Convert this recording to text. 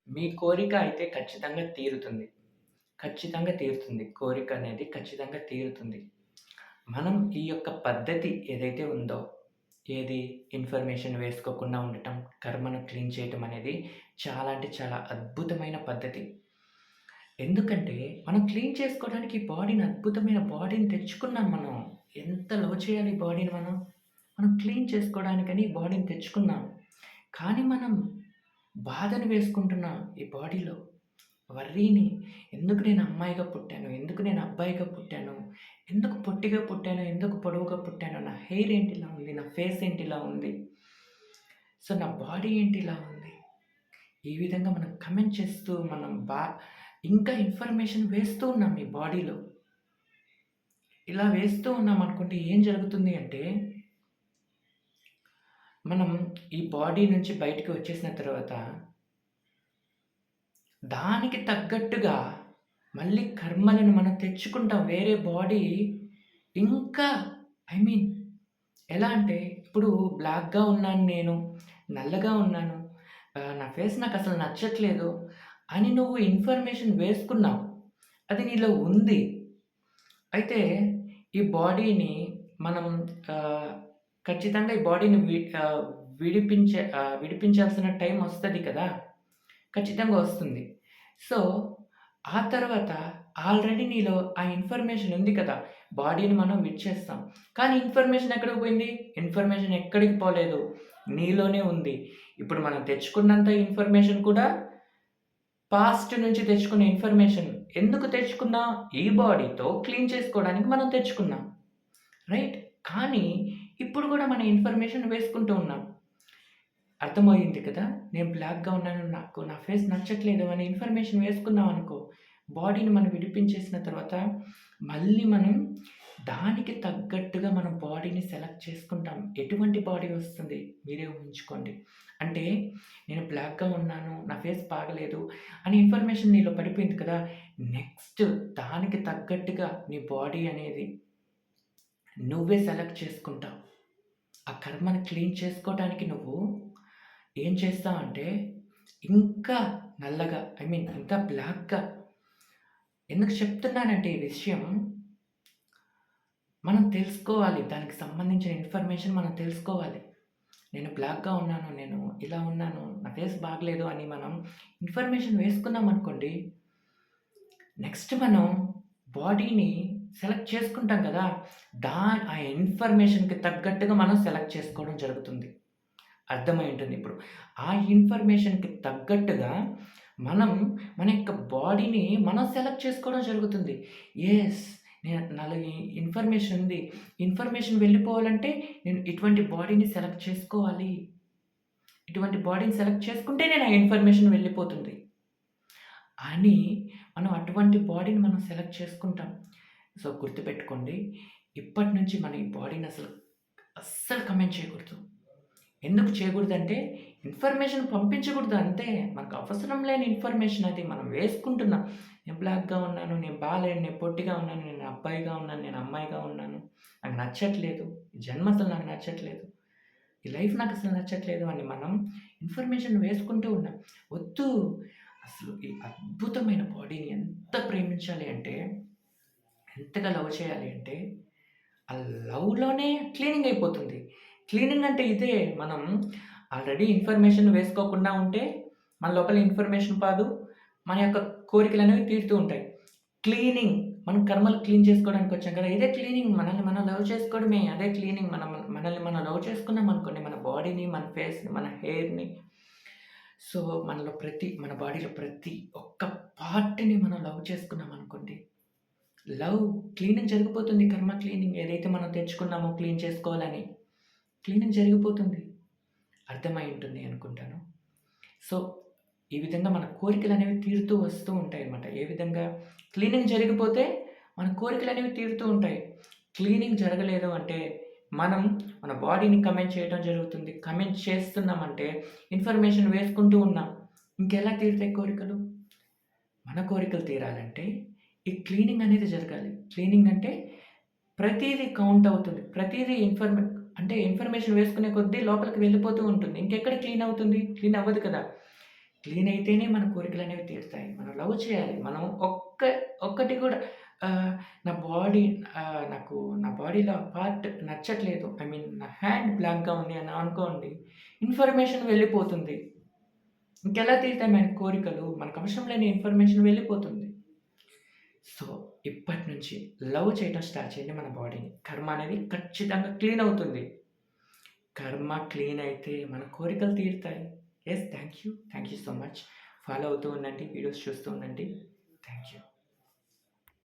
మీ కోరిక అయితే ఖచ్చితంగా తీరుతుంది. ఖచ్చితంగా తీరుతుంది. కోరికనేది ఖచ్చితంగా తీరుతుంది. మనం ఈ యొక్క పద్ధతి ఏదైతే ఉందో, ఏది ఇన్ఫర్మేషన్ వేసుకోకుండా ఉండటం, కర్మను క్లీన్ చేయటం అనేది చాలా అంటే చాలా అద్భుతమైన పద్ధతి. ఎందుకంటే, మనం క్లీన్ చేసుకోవడానికి బాడీని అద్భుతమైన బాడీని తెచ్చుకున్నాం మనం. ఎంత లవ్ చేయాలి ఈ బాడీని మనం. మనం క్లీన్ చేసుకోవడానికని ఈ బాడీని తెచ్చుకున్నాం. కానీ మనం బాధను వేసుకుంటున్నాం ఈ బాడీలో. వర్రీని ఎందుకు నేను అమ్మాయిగా పుట్టాను? ఎందుకు నేను అబ్బాయిగా పుట్టాను? ఎందుకు పొట్టిగా పుట్టాను? ఎందుకు పొడవుగా పుట్టాను? నా హెయిర్ ఏంటి ఇలా ఉంది? నా ఫేస్ ఏంటి ఇలా ఉంది? సో, నా బాడీ ఏంటి ఇలా ఉంది? ఈ విధంగా మనం కమెంట్ చేస్తూ మనం ఇంకా ఇన్ఫర్మేషన్ వేస్తూ ఉన్నాం ఈ బాడీలో. ఇలా వేస్తూ ఉన్నామనుకోండి ఏం జరుగుతుంది అంటే, మనం ఈ బాడీ నుంచి బయటికి వచ్చేసిన తర్వాత, దానికి తగ్గట్టుగా మళ్ళీ కర్మలను మనం తెచ్చుకుంటాం. వేరే బాడీ ఇంకా ఐ మీన్ ఎలా అంటే, ఇప్పుడు బ్లాక్‌గా ఉన్నాను నేను, నల్లగా ఉన్నాను, నా ఫేస్ నాకసలు నచ్చట్లేదు అని నువ్వు ఇన్ఫర్మేషన్ వేసుకున్నావు. అది నీలో ఉంది. అయితే ఈ బాడీని మనం ఆహ్, ఖచ్చితంగా ఈ బాడీని విడిపించాల్సిన టైం ఒస్తది కదా! ఖచ్చితంగా వస్తుంది. సో, ఆ తర్వాత ఆల్రెడీ నీలో ఆ ఇన్ఫర్మేషన్ ఉంది కదా! బాడీని మనం విడిచేస్తాం. కానీ ఇన్ఫర్మేషన్ ఎక్కడికి పోయింది? ఇన్ఫర్మేషన్ ఎక్కడికి పోలేదు. నీలోనే ఉంది. ఇప్పుడు మనం తెచ్చుకున్నంత ఇన్ఫర్మేషన్ కూడా పాస్ట్ నుంచి తెచ్చుకున్న ఇన్ఫర్మేషన్. ఎందుకు తెచ్చుకున్నాం? ఈ బాడీతో క్లీన్ చేసుకోవడానికి మనం తెచ్చుకున్నాం. రైట్? కానీ ఇప్పుడు గూడా మన ఇన్ఫర్మేషన్ వేసుకుంటూ ఉన్నాం. అర్థమయింది కదా! నేను బ్లాక్‌గా ఉన్నాను. నాకు నా ఫేస్ నచ్చట్లేదు అనే ఇన్ఫర్మేషన్ వేసుకున్నామనుకో, బాడీని మనం విడిపించేసిన తర్వాత, మళ్ళీ మనం దానికి తగ్గట్టుగా మనం బాడీని సెలెక్ట్ చేసుకుంటాం. ఎటువంటి బాడీ వస్తుంది మీరే ఊహించుకోండి. అంటే నేను బ్లాక్‌గా ఉన్నాను, నా ఫేస్ బాగలేదు అనే ఇన్ఫర్మేషన్ నీలో పడిపోయింది కదా! నెక్స్ట్ దానికి తగ్గట్టుగా నీ బాడీ అనేది నువ్వే సెలెక్ట్ చేసుకుంటావు. ఆ కర్మని క్లీన్ చేసుకోవటానికి నువ్వు ఏం చేస్తావంటే, ఇంకా నల్లగా ఐ మీన్ ఇంకా బ్లాక్‌గా ఎందుకు చెప్తున్నానంటే ఈ విషయం, మనం తెలుసుకోవాలి. దానికి సంబంధించిన ఇన్ఫర్మేషన్ మనం తెలుసుకోవాలి. నేను బ్లాక్‌గా ఉన్నాను, నేను ఇలా ఉన్నాను, నా ఫేస్ బాగలేదు అని మనం ఇన్ఫర్మేషన్ వేసుకున్నామనుకోండి, నెక్స్ట్ మనం బాడీని సెలెక్ట్ చేసుకుంటాం కదా! ఆ ఇన్ఫర్మేషన్‌కి తగ్గట్టుగా మనం సెలెక్ట్ చేసుకోవడం జరుగుతుంది. అర్థమై ఉంటుంది ఇప్పుడు. ఆ ఇన్ఫర్మేషన్‌కి తగ్గట్టుగా మనం మన యొక్క బాడీని మనం సెలెక్ట్ చేసుకోవడం జరుగుతుంది. యెస్! నాలో ఈ ఇన్ఫర్మేషన్ ఉంది. ఇన్ఫర్మేషన్ వెళ్ళిపోవాలంటే నేను ఇటువంటి బాడీని సెలెక్ట్ చేసుకోవాలి. ఇటువంటి బాడీని సెలెక్ట్ చేసుకుంటేనే నా ఇన్ఫర్మేషన్ వెళ్ళిపోతుంది. అని మనం అటువంటి బాడీని మనం సెలెక్ట్ చేసుకుంటాం. సో, గుర్తుపెట్టుకోండి. ఇప్పటి నుంచి మన ఈ బాడీని అస్సలు కమెంట్ చేయకూడదు. ఎందుకు చేయకూడదంటే, ఇన్ఫర్మేషన్ పంపించకూడదు అంతే. మనకు అవసరం లేని ఇన్ఫర్మేషన్ అది మనం వేసుకుంటున్నాం. నేను బ్లాక్‌గా ఉన్నాను, నేను బాలేను, నేను పొట్టిగా ఉన్నాను, నేను అబ్బాయిగా ఉన్నాను, నేను అమ్మాయిగా ఉన్నాను, నాకు నచ్చట్లేదు, ఈ జన్మ అసలు నాకు నచ్చట్లేదు, ఈ లైఫ్ నాకసలు నచ్చట్లేదు అని మనం ఇన్ఫర్మేషన్ వేసుకుంటూ ఉన్నాం. వద్దు. అసలు ఈ అద్భుతమైన బాడీని ఎంత ప్రేమించాలి అంటే, ఎంతగా లవ్ చేయాలి అంటే, ఆ లవ్‌లోనే క్లీనింగ్ అయిపోతుంది. క్లీనింగ్ అంటే ఇదే. మనం ఆల్రెడీ ఇన్ఫర్మేషన్ వేసుకోకుండా ఉంటే, మన లోపల ఇన్ఫర్మేషన్ పాదు. మన యొక్క కోరికలనేవి తీరుతూ ఉంటాయి. క్లీనింగ్ మనం కర్మలు క్లీన్ చేసుకోవడానికి వచ్చాం కదా! ఇదే క్లీనింగ్. మనల్ని మనం లవ్ చేసుకోవడమే. అదే క్లీనింగ్. మనల్ని మనం లవ్ చేసుకున్నామనుకోండి, మన బాడీని, మన ఫేస్‌ని, మన హెయిర్‌ని, సో, మన బాడీలో ప్రతి ఒక్క పార్ట్‌ని మనం లవ్ చేసుకున్నామనుకోండి, లవ్ క్లీనింగ్ జరిగిపోతుంది. కర్మ క్లీనింగ్ ఏదైతే మనం తెచ్చుకున్నామో క్లీన్ చేసుకోవాలని, క్లీనింగ్ జరిగిపోతుంది. అర్థమై ఉంటుంది అనుకుంటాను. సో, ఈ విధంగా మన కోరికలనేవి తీరుతూ వస్తూ ఉంటాయన్నమాట. ఏ విధంగా క్లీనింగ్ జరిగిపోతే మన కోరికలనేవి తీరుతూ ఉంటాయి. క్లీనింగ్ జరగలేదు అంటే మనం మన బాడీని కమెంట్ చేయడం జరుగుతుంది. కమెంట్ చేస్తున్నామంటే ఇన్ఫర్మేషన్ వేసుకుంటూ ఉన్నాం. ఇంకెలా తీరుతాయి కోరికలు? మన కోరికలు తీరాలంటే ఈ క్లీనింగ్ అనేది జరగాలి. క్లీనింగ్ అంటే ప్రతీదీ కౌంట్ అవుతుంది. ప్రతీదీ అంటే ఇన్ఫర్మేషన్ వేసుకునే కొద్దీ లోపలికి వెళ్ళిపోతూ ఉంటుంది. ఇంకెక్కడ క్లీన్ అవుతుంది? క్లీన్ అవ్వదు కదా! క్లీన్ అయితేనే మన కోరికలనేవి తీరుతాయి. మనం లవ్ చేయాలి. మనం ఒక్కటి కూడా ఆహ్, నా బాడీ నాకు నా బాడీలో ఆ పార్ట్ నచ్చట్లేదు. ఐ మీన్ నా హ్యాండ్ బ్లాక్‌గా ఉంది అని అనుకోండి. ఇన్ఫర్మేషన్ వెళ్ళిపోతుంది. ఇంకెలా తీరుతాయి మన కోరికలు? మనకు అవసరం లేని ఇన్ఫర్మేషన్ వెళ్ళిపోతుంది. సో, ఇప్పటి నుంచి లవ్ చేయటం స్టార్ట్ చేయండి మన బాడీని. కర్మ అనేది ఖచ్చితంగా క్లీన్ అవుతుంది. కర్మ క్లీన్ అయితే మన కోరికలు తీరుతాయి. Yes. Thank you. Thank you so much. Follow అవుతూ ఉండండి. వీడియోస్ చూస్తూ ఉండండి. Thank you.